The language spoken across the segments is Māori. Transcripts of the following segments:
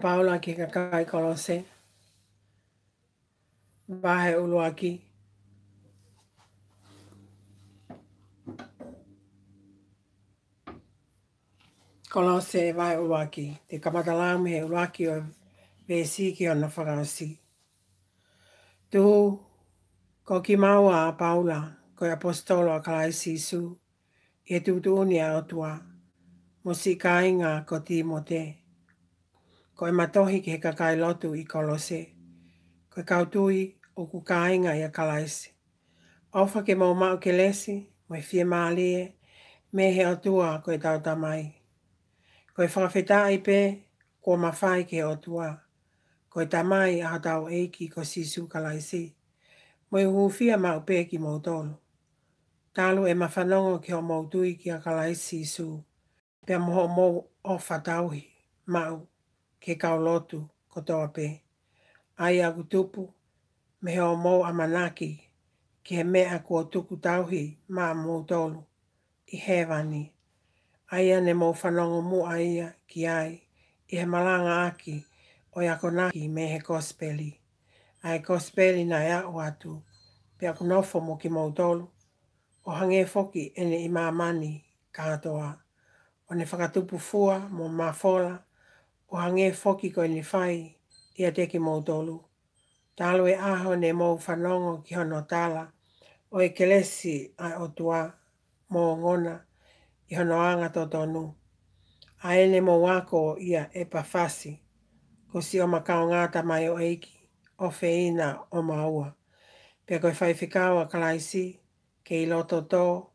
Paula ki kakai kolose. Bahe ulu aki. Kolose vahe ulu aki. Te kamatalami he ulu aki o vesi ki ona whakasi. Tu ko ki maua a Paula ko apostolo a kalaisi su. E tutuuni a otua. Mosi kainga ko Timote. Ko e matohi ki he kakai lotu I kolose. Ko kautui o ku kainga I a kalaisi. Ofa ke mau mau ke lesi, mo e fie maalie, me he otua ko e tau tamai. Ko e whakawhetai pe, ko mawhai ke otua. Ko e tamai a tau eiki ko sisu kalaisi. Mo e hufia mau pe ki mau tolu. Talu e mawhanongo ki o mau tui ki a kalaisi su. Pea moho mou o whatauhi, mau, ke kaulotu ko toa pe. Ai aku tupu, me he o mou amanaki, ki he mea kua tuku tauhi maa mou tolu. I hewani. Aia ne mou whanongo mu aia ki ai. I he malanga aki o yakonaki me he kospeli. Ai kospeli na ea o atu. Pea kunofo mo ki mou tolu. O hange foki ene I mamani katoa. O ne whakatupu fua mo mafola. O hange foki ko ni whai ia te ki mou tolu. Talo e aho ne mou whanongo ki hono tala. O e kelesi ai o tua mo ngona I hono anga totonu. A ene mo wako ia e pawhasi. Ko si o makao ngata mai o eiki. O feina o maua. Pea koe whaiwhikau a kalaisi. Ke I loto tō.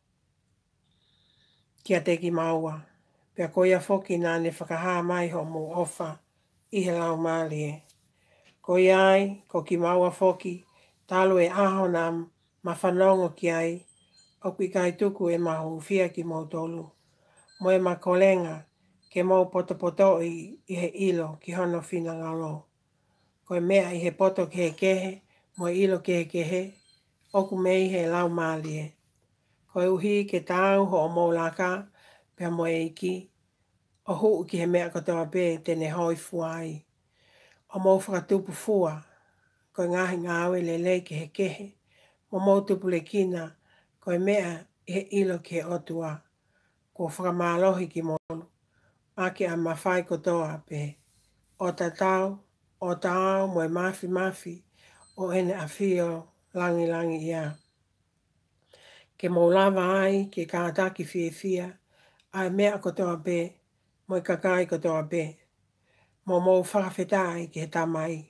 Kia te ki maua. Pea koe ia foki nā ne whakahaa mai ho mo ofa. I he lau mālie. Ko iai, ko ki maua foki. Talo e aho nā mawhanongo ki ai. O kui kai tuku e mahu fia ki mau tolu. Mo e makolenga ke mau poto I he ilo ki hono whina ngalo. Ko e mea I he poto ke kehe, mo ilo ke kehe, oku mei he lau mālie. Ko e uhi ke tāu ho o mou laka, pia mo e iki, o huu ki he mea kotoa pe tene hoi fuai. O mou whakatupu fua, ko e ngahi ngāwe lelei ke he kehe, mo mou tupu le kina, ko e mea I he ilo ke otua. Ko whakamālohi ki molu. Ake a mawhai kotoa pe. O tatau, o tau, mo e mafi, o ene a fio langi ia. Ke mo lava ai, ke kātaki fia, ai mea kotoa pe, mo e kakai kotoa pe. Mo mou whakawhetai ke he tamai.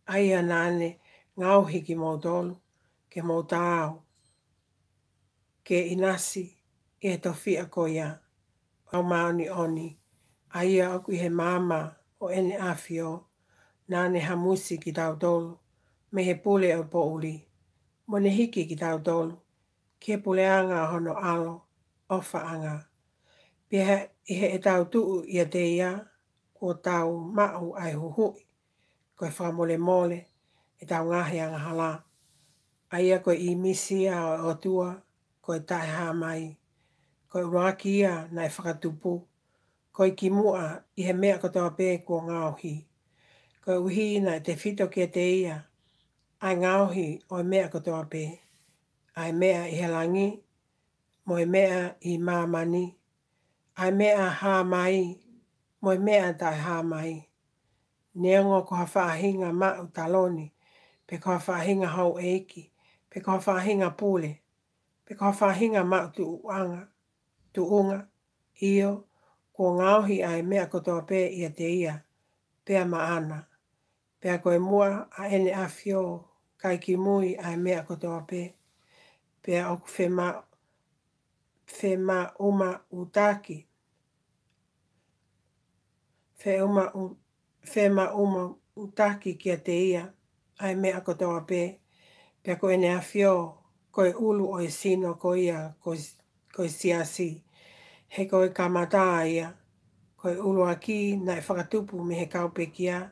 Ai anane ngauhi ki mo tolu, ke mo tau, ke inasi, e to fia ko ia. Au maoni oni, aia oku I he mama o ene afio, nane hamusi ki tau tolu, me he pule o po uli. Mo ne hiki ki tau tolu, ke pule anga hono alo, ofa anga. Pia I he e tau tuu ia te ia, ko tau mau ai huhui, ko e whamole mole, e tau ngahi anga hala. Aia ko I misia o tua, ko e tae haa mai. Ko e waki ia na e whakatupu. Ko I ki mua I he mea kotoa pe ko ngauhi. Ko e uhi na te whito kia te ia. Ai ngauhi o e mea kotoa pe. Ai mea I he langi. Mo e mea I mamani. Ai mea haa mai. Mo e mea tai haa mai. Neongo ko hawhaahinga mau taloni. Pe ko hawhaahinga hau eiki. Pe ko hawhaahinga pule. Pe ko hawhaahinga mau tuunga. Io. Ko ngauhi ai mea kotoa pe ia te ia. Pea maana. Pea koe mua a ene a fio. Kai ki mui ai mea kotoa pe. Pea oku whema uma utaki. Whema uma utaki kia te ia. Ai mea kotoa pe. Pea koe ene a fio. Koe ulu o e sino ko ia. Koe siasi. He koe kamata ia. Koe ulu aki na e whakatupu me he kaupe kia.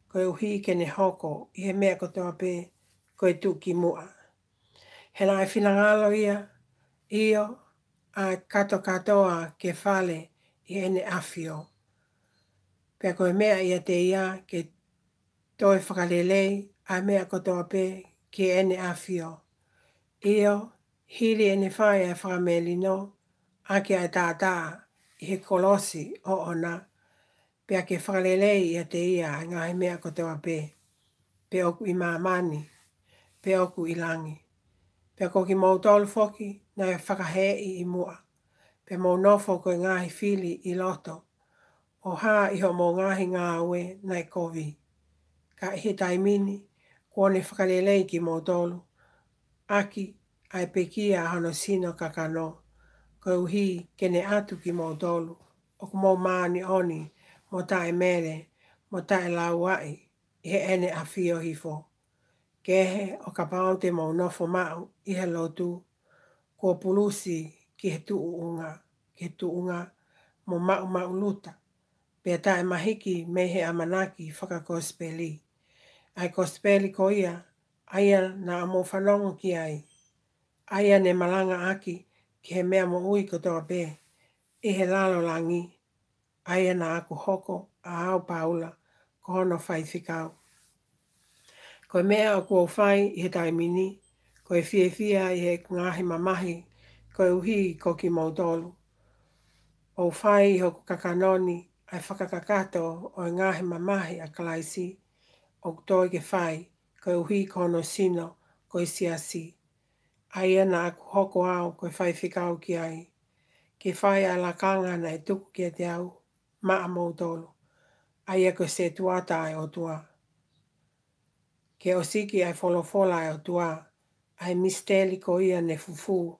Koe uhi ke ne hoko I he mea kotoa pe. Koe tuki mua. He na e whinangalo ia. Io a kato katoa ke whale I ene afio. Pea koe mea ia te ia ke toe whakalelei a mea kotoa pe ki ene awhio. Io, hili ene whai e whakamelino, ake ai tātā i he kolosi o ona, pea ke whakalelei ia te ia ngā he mea kotoa pe. Pe oku i mamani, pe oku i langi. Pea ko ki mautolu foki, na e whakahei i mua. Pe mau nofo koe ngāhi whili i loto. O hā iho mō ngāhi ngā ue nai kovi. Ka he taimini, kuone whakalelei ki mautolu. Aki, ai pekia hono sino kakano. Ko uhi kene atu ki mautolu. Oku mō maani oni, mo tae mere, mo tae lauai, he ene a whio hifo. Kehe o ka pao te mau nofo mau i he lotu, ko pulusi ki he tuunga, mo mau luta. Pea tae mahiki me he amanaki whakakospeli. Ai kospeli ko ia, aia na amo whanongo ki ai. Aia ne malanga aki ki he mea mo ui kotoa pe. I he lalo langi, aia na aku hoko a au paula ko hono whai whikau. Ko mea o kua whai i he taimini, ko e fia i he ngahi mamahi, ko e uhi ko ki mautolu. O whai i hoku kakanoni, ai whakakakato o ngahi mamahi a kalaisi, o toi ke whai, ko e uhi kono sino, ko e siasi. Aia na aku hoko au ko e whai whikau ki ai. Ke whai a la kanga na e tuku ki te au, maa mautolu. Aia ko se tuata ai o tua. Ke o siki ai wholofola ai o tua, ai misteli ko ia ne fufu,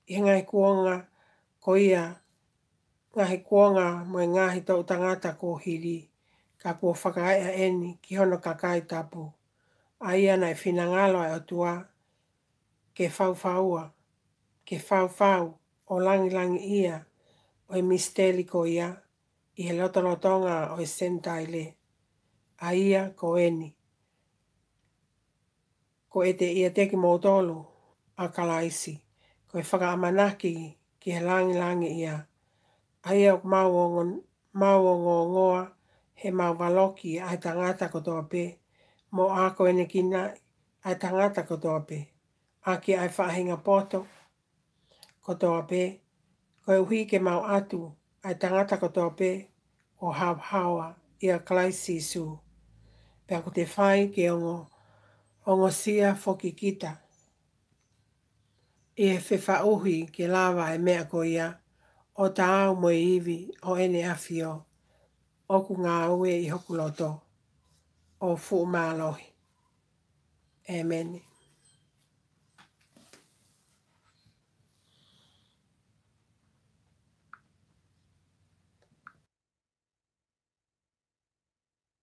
i ngai kuonga ko ia, ngahi kuonga mo e ngahi tau tangata ko hiri, ka kua whakaia eni ki hono kakai tapu. Aia nai whinangalo ai o tua, ke whauwhaua, ke whauwhau o langi ia, o e misteli ko ia, i he lotolotonga o e sentaile. Aia ko eni. Ko e te ia teki mautolu a kalaisi. Ko e whakaamanaki ki he langi ia. Aia o mau o ngoa he mau waloki ai tangata kotoa pe. Mo ako ene kina ai tangata kotoa pe. Aki ai whahinga poto kotoa pe. Ko e uhi ke mau atu ai tangata kotoa pe o hawa ia kalaisi su. Pea ko te whai ke ongo sia foki kita. I he whewhauhi ke lawa e mea ko ia, o tāu mo iwi o ene awhio, oku ngā ue i hoku loto, o fu mālohi. Amen.